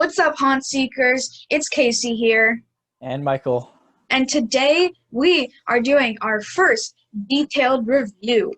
What's up, Haunt Seekers? It's Casey here, And Michael. and today we are doing our first detailed review.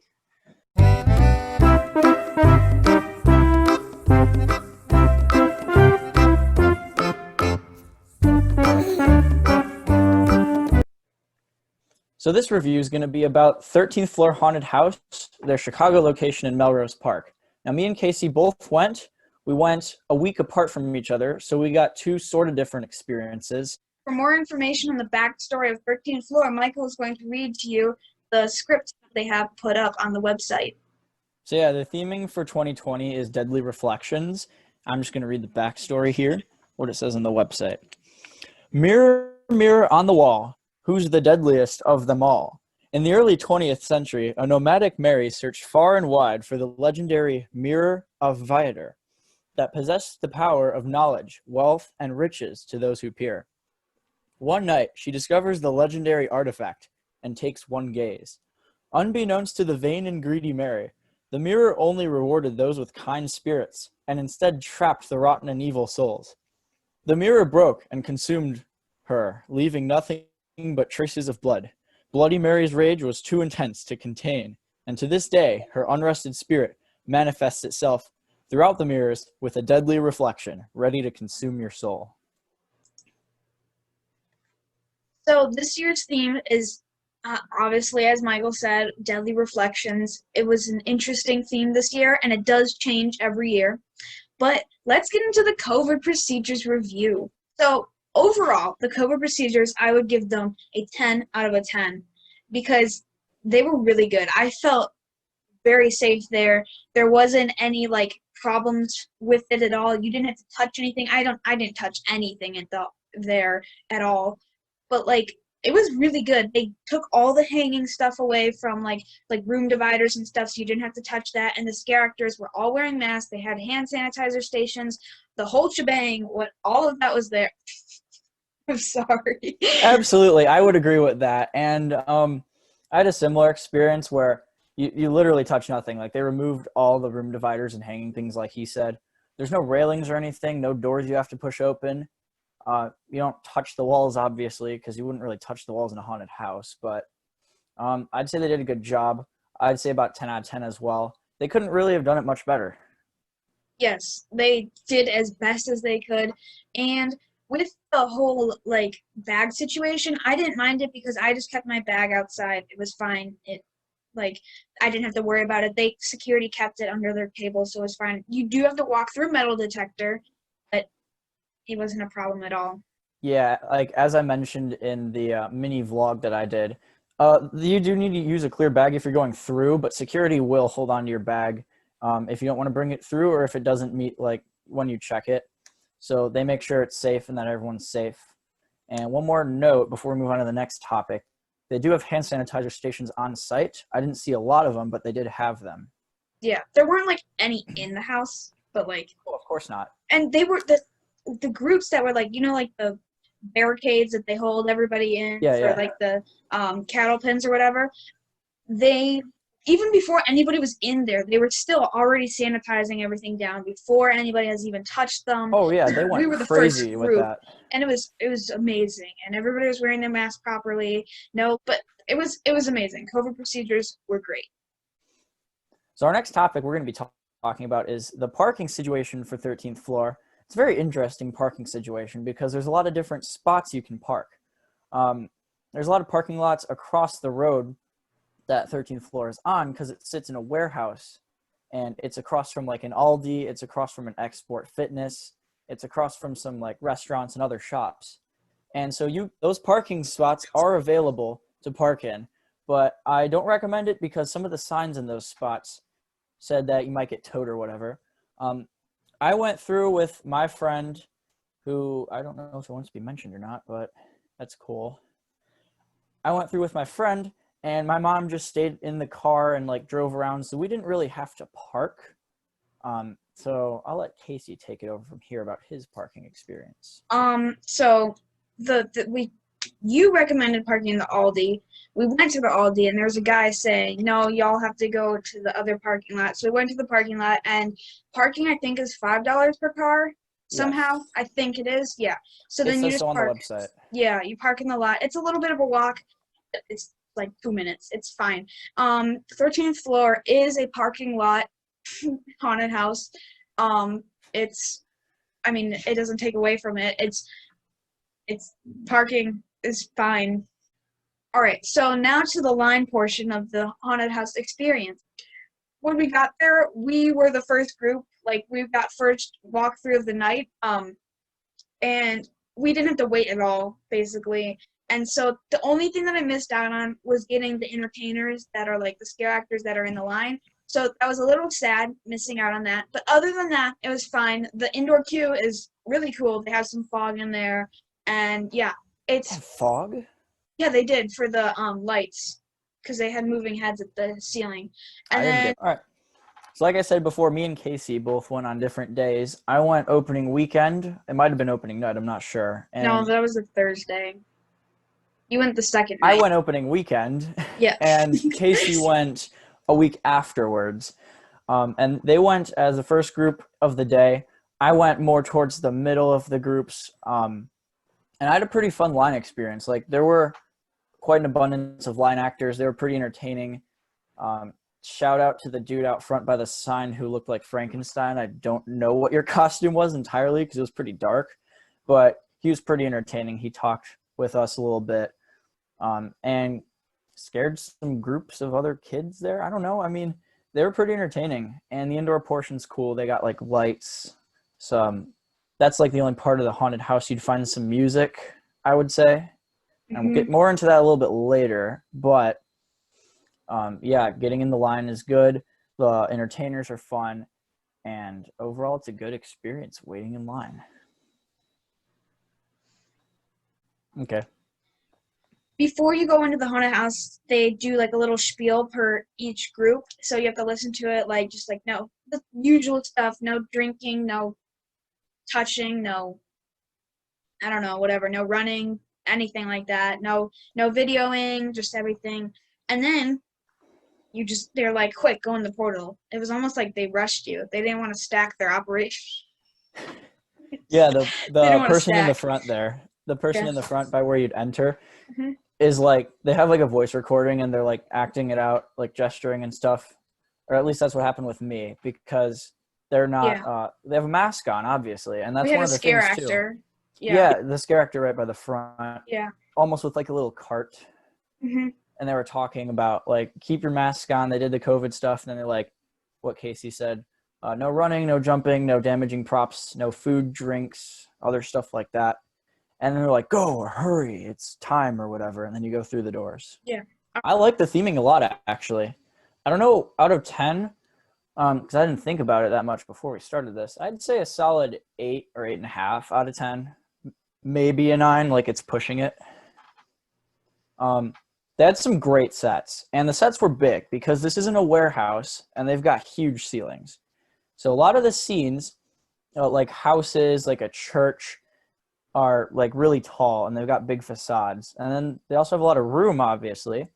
So this review is going to be about 13th Floor Haunted House, their Chicago location in Melrose Park. Now, me and Casey both went. We went a week apart from each other, so we got two sort of different experiences. For more information on the backstory of 13th Floor, Michael is going to read to you the script that they have put up on the website. So yeah, the theming for 2020 is Deadly Reflections. I'm just going to read the backstory here, what it says on the website. Mirror, mirror on the wall, who's the deadliest of them all? In the early 20th century, a nomadic Mary searched far and wide for the legendary Mirror of Viator that possessed the power of knowledge, wealth, and riches to those who peer. One night, she discovers the legendary artifact and takes one gaze. Unbeknownst to the vain and greedy Mary, the mirror only rewarded those with kind spirits and instead trapped the rotten and evil souls. The mirror broke and consumed her, leaving nothing but traces of blood. Bloody Mary's rage was too intense to contain, and to this day, her unrested spirit manifests itself throughout the mirrors with a deadly reflection, ready to consume your soul. So this year's theme is obviously, as Michael said, Deadly Reflections. It was an interesting theme this year, and it does change every year. But let's get into the COVID procedures review. So overall, the COVID procedures, I would give them a 10 out of a 10 because they were really good. I felt very safe there. There wasn't any problems with it at all. You didn't have to touch anything. I didn't touch anything there at all. But it was really good. They took all the hanging stuff away from like room dividers and stuff, so you didn't have to touch that. And the scare actors were all wearing masks. They had hand sanitizer stations, the whole shebang. All of that was there. I'm sorry. Absolutely, I would agree with that. And I had a similar experience where you literally touch nothing. Like, they removed all the room dividers and hanging things, like he said. There's no railings or anything, no doors you have to push open. You don't touch the walls, obviously, because you wouldn't really touch the walls in a haunted house. But I'd say they did a good job. I'd say about 10 out of 10 as well. They couldn't really have done it much better. Yes, they did as best as they could. And with the whole bag situation, I didn't mind it because I just kept my bag outside. It was fine. I didn't have to worry about it. Security kept it under their table, so it was fine. You do have to walk through a metal detector, but it wasn't a problem at all. Yeah, as I mentioned in the mini vlog that I did, you do need to use a clear bag if you're going through, but security will hold on to your bag if you don't want to bring it through, or if it doesn't meet when you check it. So they make sure it's safe and that everyone's safe. And one more note before we move on to the next topic. They do have hand sanitizer stations on site. I didn't see a lot of them, but they did have them. Yeah, there weren't any in the house, but Well, of course not. and they were the groups that were the barricades that they hold everybody in for the cattle pens or whatever. They, even before anybody was in there, they were still already sanitizing everything down before anybody has even touched them. Oh yeah, they went We were the crazy first with group, that. and it was amazing, and everybody was wearing their mask properly. No, but it was amazing. COVID procedures were great. So our next topic we're going to be talking about is the parking situation for 13th floor. It's a very interesting parking situation because there's a lot of different spots you can park. There's a lot of parking lots across the road that 13th floor is on because it sits in a warehouse, and it's across from an Aldi, it's across from an Export Fitness, it's across from some restaurants and other shops. And so those parking spots are available to park in, but I don't recommend it because some of the signs in those spots said that you might get towed or whatever. I went through with my friend, who I don't know if he wants to be mentioned or not, but that's cool. I went through with my friend, and my mom just stayed in the car and drove around, so we didn't really have to park. So I'll let Casey take it over from here about his parking experience. So you recommended parking in the Aldi. We went to the Aldi, and there was a guy saying, no, y'all have to go to the other parking lot. So we went to the parking lot, and parking, I think, is $5 per car. somehow. Yes. I think it is. Yeah. So It then you says so just on the park. website. Yeah, you park in the lot. It's a little bit of a walk. It's like 2 minutes. It's fine. 13th floor is a parking lot haunted house. It's I mean, it doesn't take away from it. It's parking is fine. All right, so now to the line portion of the haunted house experience. When we got there, we were the first group. Like we got first walkthrough of the night. And we didn't have to wait at all, basically. And so the only thing that I missed out on was getting the entertainers that are like the scare actors that are in the line. So I was a little sad missing out on that. But other than that, it was fine. The indoor queue is really cool. They have some fog in there. And yeah, And it's fog? yeah, they did for the lights because they had moving heads at the ceiling. And I didn't then get. All right. So like I said before, me and Casey both went on different days. I went opening weekend. It might have been opening night. I'm not sure. no, And that was a Thursday. You went the second I night. went opening weekend, Yeah. and Casey went a week afterwards. And they went as the first group of the day. I went more towards the middle of the groups. And I had a pretty fun line experience. Like there were quite an abundance of line actors. They were pretty entertaining. Shout out to the dude out front by the sign who looked like Frankenstein. I don't know what your costume was entirely because it was pretty dark, but he was pretty entertaining. He talked with us a little bit and scared some groups of other kids there. I don't know. I mean, they were pretty entertaining, and the indoor portion's cool. They got like lights. Some that's like the only part of the haunted house you'd find some music, I would say. And we'll get more into that a little bit later, but yeah, getting in the line is good. The entertainers are fun, and overall, it's a good experience waiting in line. Okay. Before you go into the haunted house, they do like a little spiel per each group. So you have to listen to it like just like no the usual stuff, no drinking, no touching, no I don't know, whatever, no running, anything like that. No videoing, just everything. And then they're like, quick, go in the portal. It was almost like they rushed you. They didn't want to stack their operation. Yeah, They didn't the want to person in the stack. front there, the person Yeah. in the front by where you'd enter, hmm is like they have like a voice recording and they're like acting it out, like gesturing and stuff, or at least that's what happened with me because they're not. Yeah. They have a mask on, obviously, and We that's had one a of the scare things too. actor. Yeah. Yeah, the scare actor right by the front, Yeah. almost with like a little cart. hmm And they were talking about like keep your mask on. They did the COVID stuff, and then they're like, what Casey said, no running, no jumping, no damaging props, no food, drinks, other stuff like that. And then they're like, go or hurry, it's time or whatever. And then you go through the doors. Yeah. I like the theming a lot, actually. I don't know, out of 10, because I didn't think about it that much before we started this. I'd say a solid 8 or 8.5 out of 10, maybe a 9, like it's pushing it. They had some great sets, and the sets were big because this isn't a warehouse, and they've got huge ceilings. So a lot of the scenes, like houses, like a church, are like really tall, and they've got big facades. And then they also have a lot of room, obviously.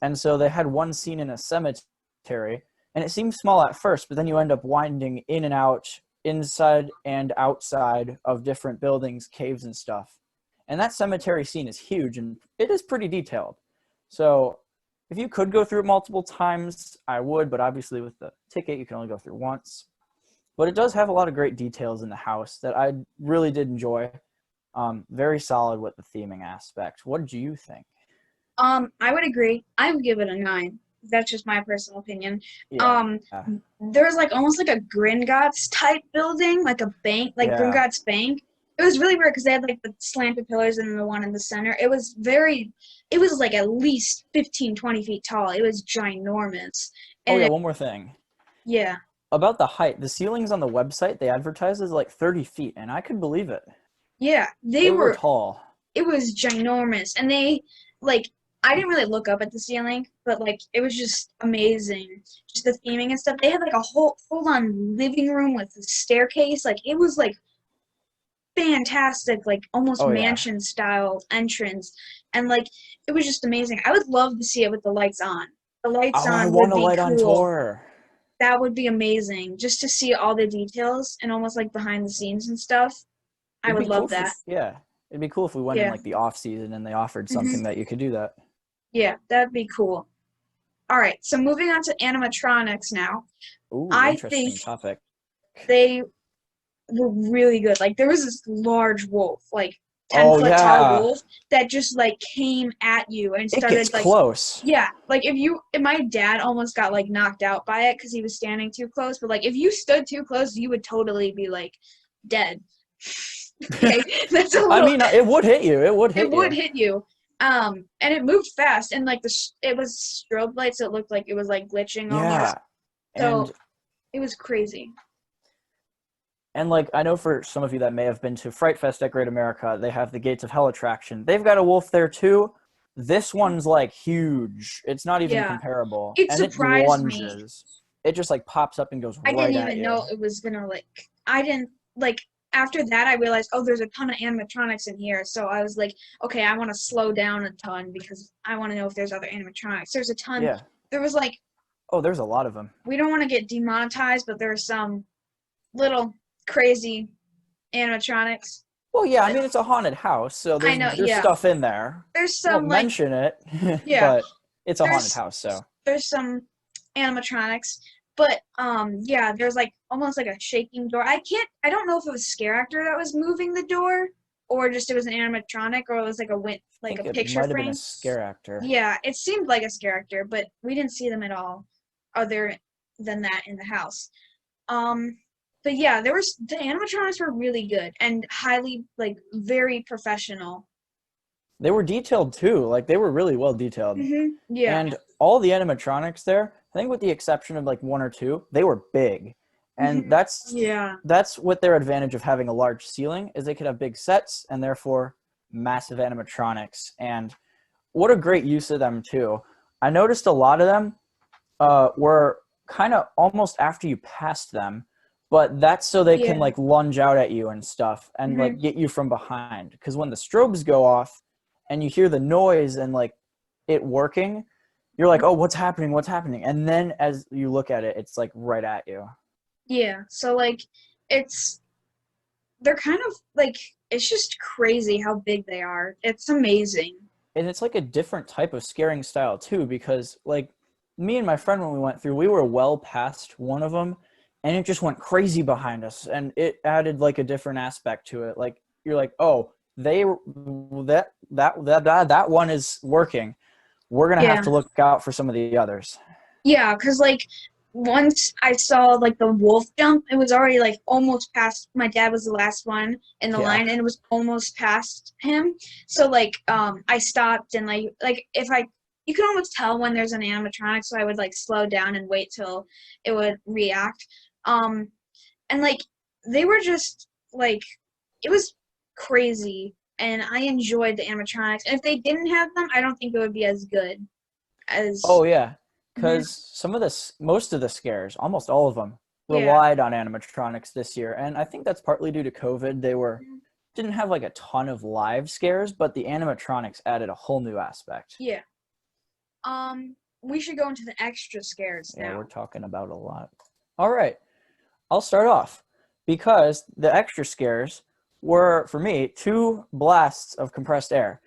And so they had one scene in a cemetery, and it seemed small at first, but then you end up winding in and out, inside and outside of different buildings, caves, and stuff. And that cemetery scene is huge, and it is pretty detailed. So if you could go through it multiple times, I would, but obviously with the ticket, you can only go through once. But it does have a lot of great details in the house that I really did enjoy. Very solid with the theming aspect. What did you think? I would agree. I would give it a 9. That's just my personal opinion. Yeah. There's like almost like a Gringotts type building, like a bank, like Yeah. Gringotts Bank. It was really weird because they had like the slanted pillars and then the one in the center. It was like at least 15, 20 feet tall. It was ginormous. Oh, And yeah, one more thing. yeah, About the height, the ceilings on the website they advertise is like 30 feet, and I could believe it. yeah, They were tall. it was ginormous. And they, like, I didn't really look up at the ceiling, but, like, it was just amazing. Just the theming and stuff. They had, like, a whole full-on living room with a staircase. Like, it was, like, fantastic, like, almost Oh, yeah. mansion-style entrance. And, like, it was just amazing. I would love to see it with the lights on. The lights Oh, I on want would a be light on cool. tour. that would be amazing just to see all the details and almost like behind the scenes and stuff. I It'd would be cool love if we, that. yeah, it'd be cool if we went in Yeah. like the off season and they offered hmm something that you could do that. Yeah, that'd be cool. All right, so moving on to animatronics now. Ooh, I think interesting topic. they were really good. Like there was this large wolf, like 10 Oh foot tall yeah, wolf that just like came at you and it gets started like close. yeah, like if my dad almost got like knocked out by it because he was standing too close, but like if you stood too close, you would totally be like dead. Okay, that's a I little mean, it would hit you. It would it hit would you. hit you. And it moved fast and like it was strobe lights, so it looked like it was like glitching almost. Yeah, So and it was crazy. like I know for some of you that may have been to Fright Fest at Great America, they have the Gates of Hell attraction. They've got a wolf there too. This one's like huge. It's not even Yeah. comparable, It and it surprised me. lunges. It just like pops up and goes I didn't right at even you. know it was gonna like I didn't like after that I realized oh there's a ton of animatronics in here. So I was like, okay, I want to slow down a ton because I want to know if there's other animatronics. There's a ton. Yeah. There was like Oh, there's a lot of them. we don't want to get demonetized, but there are some little crazy animatronics. Well, yeah. I But mean, it's a haunted house, so I there's know, there's yeah. stuff in there. There's Won't some like mention it, yeah. but it's a haunted There's house, so there's some animatronics, but yeah, there's like almost like a shaking door. I don't know if it was a scare actor that was moving the door or just it was an animatronic or it was like I like think a it picture might have been a frame. scare actor. Yeah, it seemed like a scare actor, but we didn't see them at all other than that in the house. Um but yeah, the animatronics were really good and highly like very professional. They were detailed too. Like they were really well detailed. Yeah. And all the animatronics there, I think with the exception of like one or two, they were big. And Yeah. that's what their advantage of having a large ceiling is they could have big sets and therefore massive animatronics. And what a great use of them too. I noticed a lot of them were kind of almost after you passed them, but that's so they can Yeah. like lunge out at you and stuff and hmm like get you from behind. Because when the strobes go off and you hear the noise and like it working, you're like, oh, what's happening? What's happening? And then as you look at it, it's like right at you. Yeah. So like it's they're kind of like it's just crazy how big they are. It's amazing. And it's like a different type of scaring style too, because like me and my friend when we went through, we were well past one of them, and it just went crazy behind us, and it added like a different aspect to it. Like you're like, oh, they that one is working. We're gonna have Yeah. to look out for some of the others. Yeah, cuz like once I saw like the wolf jump, it was already like almost past my dad was the last one in the Yeah. line and it was almost past him. So like I stopped and like if I you can almost tell when there's an animatronic, so I would like slow down and wait till it would react. Um and like they were just like it was crazy and I enjoyed the animatronics. And if they didn't have them, I don't think it would be as good as Oh yeah, Mhm. because most of the scares, almost all of them, Yeah. relied on animatronics this year, and I think that's partly due to COVID. They were didn't have like a ton of live scares, but the animatronics added a whole new aspect. Yeah. We should go into the extra scares Yeah, we're now. talking about a lot. All right, I'll start off because the extra scares were for me two blasts of compressed air,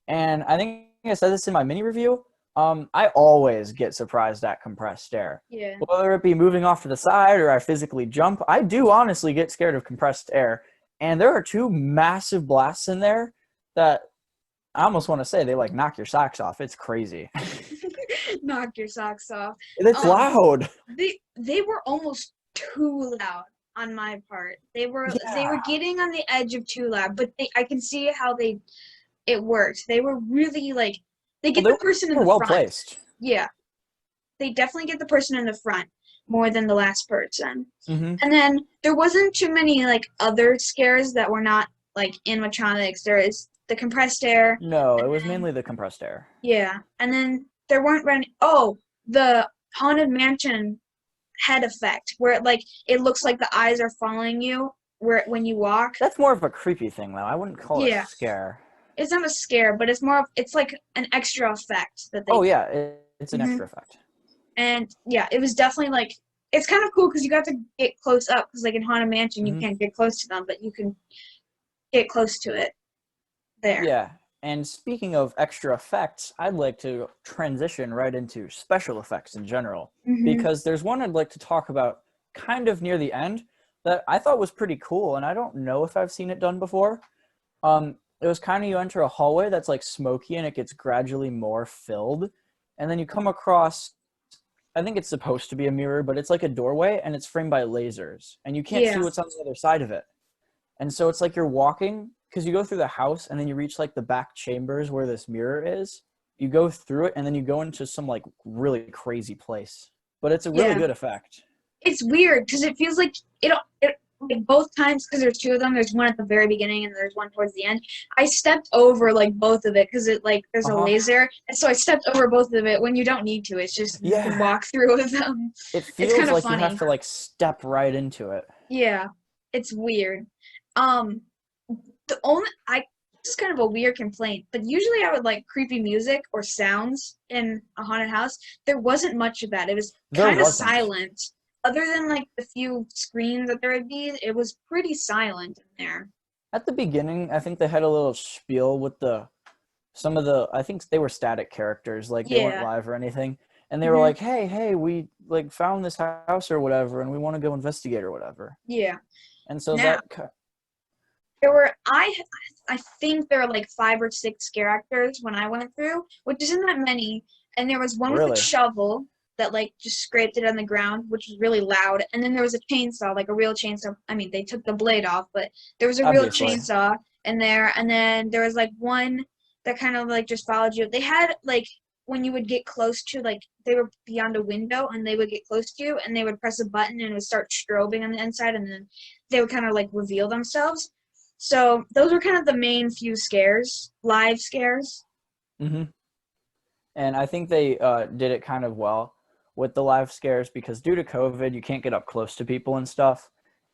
and I think I said this in my mini review. I always get surprised at compressed air. Yeah. Whether it be moving off to the side or I physically jump, I do honestly get scared of compressed air. And there are two massive blasts in there that I almost want to say they like knock your socks off. It's crazy. Knock your socks off. It's Um, loud. they were almost too loud on my part. They were Yeah. getting on the edge of too loud, but I can see how it worked. They were really like they Well, get the person they in were the well front. placed. Yeah. They definitely get the person in the front more than the last person. Hmm. And then there wasn't too many like other scares that were not like animatronics. There is the compressed air, No, it and was then mainly the compressed air. yeah, and then there weren't any. Oh, the haunted mansion head effect, where it looks like the eyes are following you, where when you walk. That's more of a creepy thing, though. I wouldn't call it a Yeah, scare. it's not a scare, but it's like an extra effect that they Oh, did. yeah, it's an hmm extra effect. And yeah, it was definitely like it's kind of cool because you got to get close up because like in Haunted Mansion you Hmm. can't get close to them, but you can get close to it there. Yeah. And speaking of extra effects, I'd like to transition right into special effects in general Hmm. because there's one I'd like to talk about kind of near the end that I thought was pretty cool, and I don't know if I've seen it done before. It was kind of you enter a hallway that's like smoky and it gets gradually more filled, and then you come across, I think it's supposed to be a mirror, but it's like a doorway and it's framed by lasers, and you can't see Yeah. what's on the other side of it. And so it's like you're walking because you go through the house and then you reach like the back chambers where this mirror is. You go through it and then you go into some like really crazy place. But it's a really Yeah. good effect. It's weird because it feels like it like both times because there's two of them. There's one at the very beginning and there's one towards the end. I stepped over like both of it because it like there's Uh a huh. laser, and so I stepped over both of it when you don't need to. It's just you can Yeah. walk through with them. It It's kind feels of like you have funny. to like step right into it. Yeah, it's weird. Um, the only I this is kind of a weird complaint, but usually I would like creepy music or sounds in a haunted house. There wasn't much of that. It was There kind of wasn't. silent. Other than like the few screams that there would be, it was pretty silent in there. At the beginning, I think they had a little spiel with the some of the I think they were static characters, like they weren't Yeah. live or anything. And they were Hmm. like, hey, we like found this house or whatever and we want to go investigate or whatever. Yeah. And so Now that there were I think there were like 5 or 6 scare actors when I went through, which isn't that many. And there was one with a really, shovel that like just scraped it on the ground, which was really loud. And then there was a chainsaw, like a real chainsaw. I mean, they took the blade off, but there was a real obviously. chainsaw in there. And then there was like one that kind of like just followed you. They had like when you would get close to like they were beyond a window and they would get close to you and they would press a button and it would start strobing on the inside and then they would kind of like reveal themselves. So those were kind of the main few scares, live scares. Hmm. And I think they did it kind of well with the live scares because due to COVID, you can't get up close to people and stuff.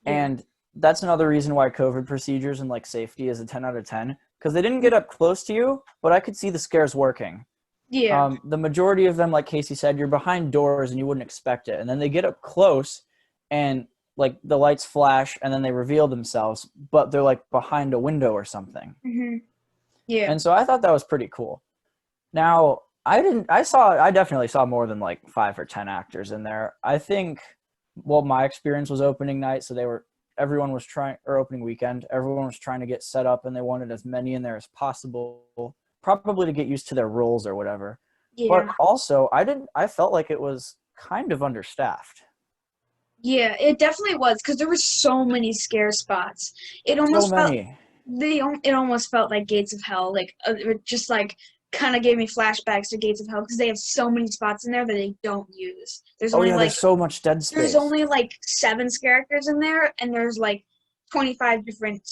Yeah. And that's another reason why COVID procedures and like safety is a 10 out of 10 because they didn't get up close to you, but I could see the scares working. Yeah. The majority of them, like Casey said, you're behind doors and you wouldn't expect it. And then they get up close and like the lights flash and then they reveal themselves, but they're like behind a window or something. Hmm. Yeah. And so I thought that was pretty cool. Now, I definitely saw more than like 5 or 10 actors in there. I think, well, my experience was opening night. So everyone was trying, or opening weekend, everyone was trying to get set up and they wanted as many in there as possible, probably to get used to their roles or whatever. But Yeah. also, I felt like it was kind of understaffed. Yeah. It definitely was because there were so many scare spots. It So almost felt many. it almost felt like Gates of Hell. Like it just like kind of gave me flashbacks to Gates of Hell because they have so many spots in there that they don't use. Oh yeah, there's so much dead There's space. only like 7 characters in there, and there's like 25 different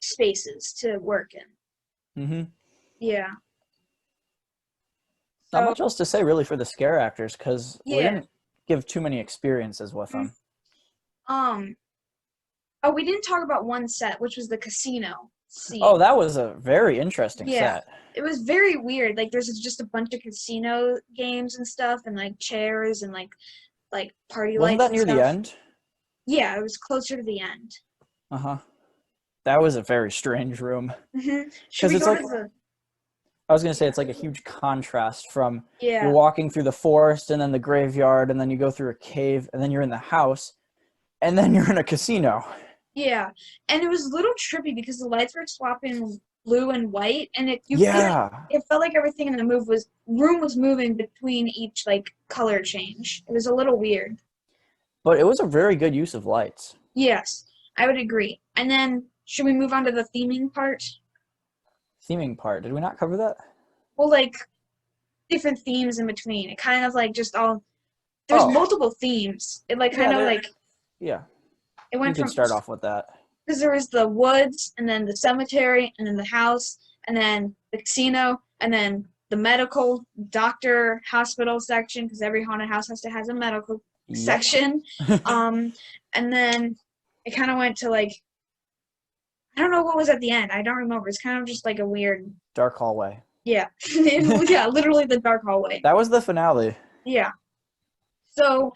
spaces to work in. Hmm. Yeah. Not So much else to say really for the scare actors because we yeah. didn't give too many experiences with Mm. them. Um. Oh, we didn't talk about one set, which was the casino Oh, scene. that was a very interesting Yeah. set. It was very weird. Like there's just a bunch of casino games and stuff, and like chairs and like party Wasn't lights that and near the stuff. end? Yeah, it was closer to the end. Uh-huh. That was a very strange room Should because we it's go to like the? I was going to say it's like a huge contrast from you're Yeah. walking through the forest and then the graveyard and then you go through a cave and then you're in the house and then you're in a casino. Yeah, and it was a little trippy because the lights were swapping blue and white, and Yeah, it felt like everything in the room was moving between each like color change. It was a little weird. but it was a very good use of lights. Yes, I would agree. And then should we move on to the theming part? Theming part. Did we not cover that? Well, like different themes in between. It kind of like just all there's Oh, multiple themes. It like kind yeah, of like yeah. it You went can from start off with that. because there was the woods and then the cemetery and then the house and then the casino and then the medical doctor hospital section because every haunted house has a medical Yep. section. um and then it kind of went to like I don't know what was at the end. I don't remember. It's kind of just like a weird Dark hallway. yeah. Yeah, literally the dark hallway. That was the finale. Yeah. So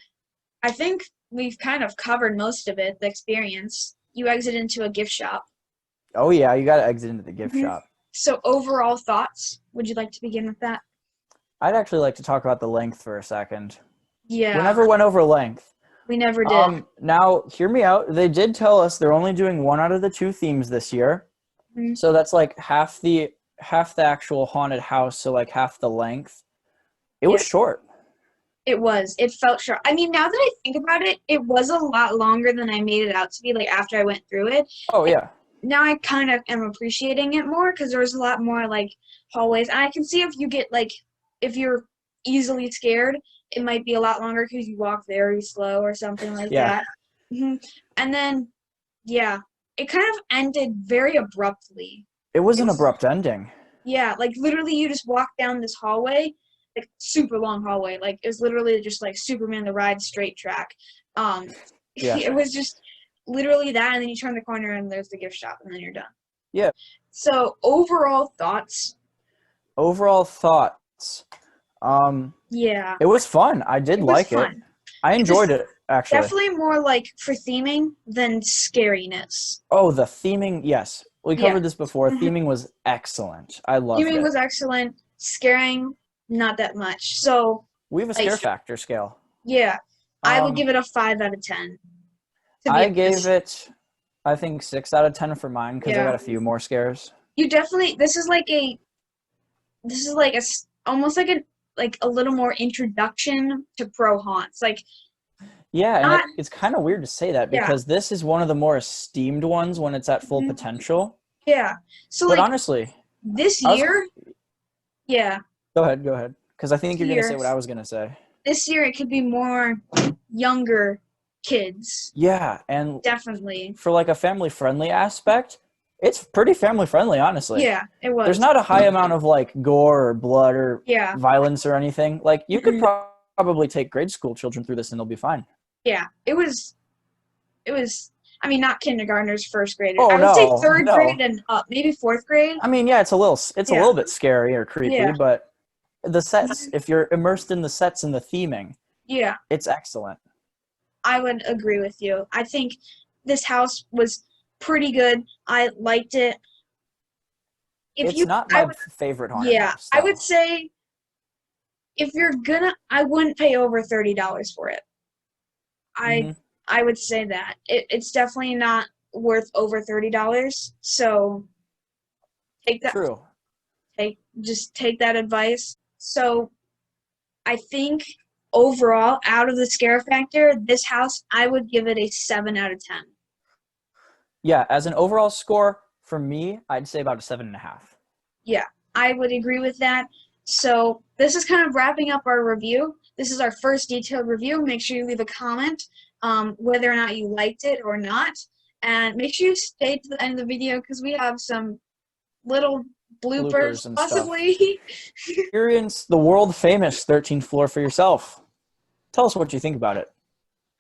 I think we've kind of covered most of it, the experience. You exit into a gift shop. Oh yeah, you got to exit into the gift Mhm. shop. So overall thoughts? Would you like to begin with that? I'd actually like to talk about the length for a second. We Yeah, never went over length. we never did. Now hear me out. They did tell us they're only doing one out of the two themes this year. Mhm. So that's like half the actual haunted house, so like half the length. It was Yeah. short. It was. It felt short. I mean, now that I think about it, it was a lot longer than I made it out to be, like, after I went through it. Oh yeah. Now I kind of am appreciating it more because there was a lot more, like, hallways. And I can see if you get, like, if you're easily scared, it might be a lot longer because you walk very slow or something like Yeah. that. And then, yeah, it kind of ended very abruptly. It was It an was, abrupt ending. yeah, like, literally you just walk down this hallway, like, super long hallway. Like, it was literally just like Superman the Ride straight track. Yeah. It was just literally that, and then you turn the corner and there's the gift shop, and then you're done. Yeah. So overall thoughts? Overall thoughts. Yeah, It was fun. I did it was like it. fun. I It was enjoyed it actually. definitely more like for theming than scariness. Oh, the theming, yes. We Yeah. covered this before. Mhm. Theming was excellent. I loved Theming it. was excellent. Scaring, not that much. So, We have a like, scare factor scale. yeah, I would give Um, it a 5 out of 10. To be I gave honest. it, I think 6 out of 10 for mine because I Yeah. got a few more scares. You definitely. This is like almost like a little more introduction to pro haunts. Like, Yeah, and not, it's kind of weird to say that yeah. because this is one of the more esteemed ones when it's at full Mhm. potential. Yeah. So, But like, honestly, this I was. year, yeah, Go ahead. Because I think you're going to say year, what I was going to say. this year it could be more younger kids. Yeah, and Definitely. for like a family friendly aspect, it's pretty family friendly, honestly. Yeah, it There's was. not a high amount of like gore or blood or Yeah. violence or anything. Like you could Mhm. probably take grade school children through this and they'll be fine. Yeah. It was. I mean, not kindergartners, first graders. Oh I would say no, third no. grade and up, maybe fourth grade. I mean, yeah, it's a Yeah. little bit scary or creepy, Yeah. but the sets, if you're immersed in the sets and the theming, Yeah. it's excellent. I would agree with you. I think this house was pretty good. I liked it. If It's you, not I my would, favorite haunted yeah, house I would though. say if you're gonna, I wouldn't pay over $30 for it. I, Hmm. I would say that it's definitely not worth over $30. So take that, True. just take that advice. So I think overall, out of the scare factor, this house, I would give it a 7 out of 10. Yeah, as an overall score for me, I'd say about a 7.5. Yeah, I would agree with that. So this is kind of wrapping up our review. This is our first detailed review. Make sure you leave a comment whether or not you liked it or not. And make sure you stay to the end of the video because we have some little bloopers, Bloopers and stuff. possibly. Experience the world famous 13th floor for yourself. Tell us what you think about it.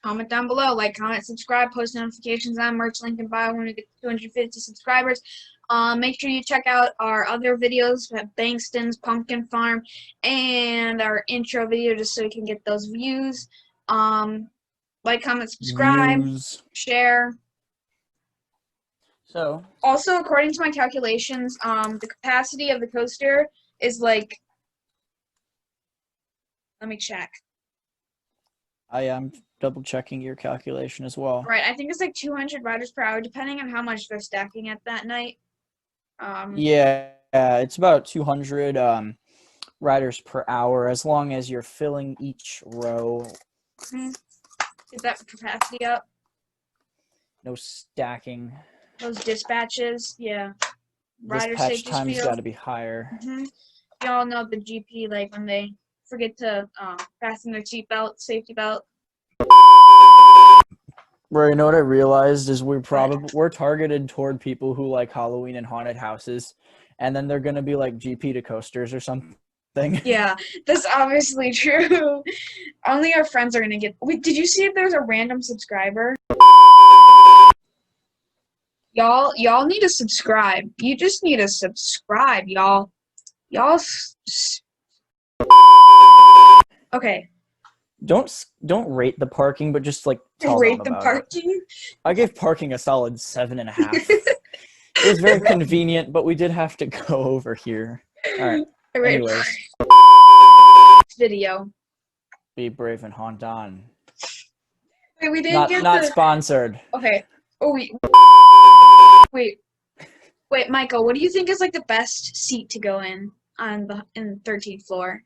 Comment down below. Like, comment, subscribe, post notifications on merch link in bio when we get to 250 subscribers. Make sure you check out our other videos at Bankston's Pumpkin Farm and our intro video just so you can get those views. Like, comment, subscribe, Views. share. So, Also, according to my calculations, the capacity of the coaster is like, let me check. I am double checking your calculation as well. Right, I think it's like 200 riders per hour, depending on how much they're stacking at that night. Yeah, it's about 200 riders per hour as long as you're filling each row. Get that capacity up. No stacking. Those dispatches, yeah. Rider Dispatch safety time's spiel. got to be higher. Y'all know the GP, like when they forget to fasten their seatbelt, safety belt. Bro, you know what I realized is we're targeted toward people who like Halloween and haunted houses, and then they're gonna be like GP to coasters or something. Yeah, that's obviously true. Only our friends are gonna get. Wait, did you see if there's a random subscriber? Y'all need to subscribe. You just need to subscribe, y'all. Okay. don't rate the parking, but just like tell them Rate the about it. parking. I gave parking a solid 7.5. It was very convenient, but we did have to go over here. All right. Anyways, Video. be brave and haunt on. Wait, we didn't get Not the. sponsored. Okay. Oh wait, Michael. What do you think is like the best seat to go in on the 13th floor?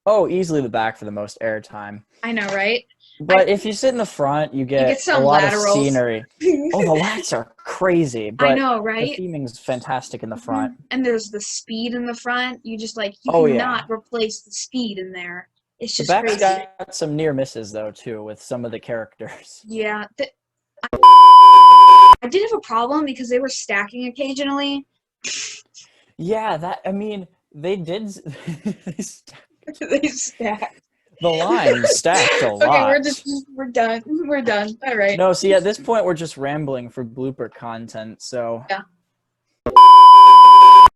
Oh, easily the back for the most airtime. I know, right? But if you sit in the front, you get a some lot laterals. of scenery. Oh, the lats are crazy, but I know, right? the theming is fantastic in the front. And there's the speed in the front. You just like you Oh, cannot replace the speed in there. It's The just back's crazy. got some near misses though too with some of the characters. Yeah. I did have a problem because they were stacking occasionally. Yeah, they did. They stacked. The line stacked a lot. Okay, we're done. We're done. All right. No, see, at this point, we're just rambling for blooper content, so. Yeah.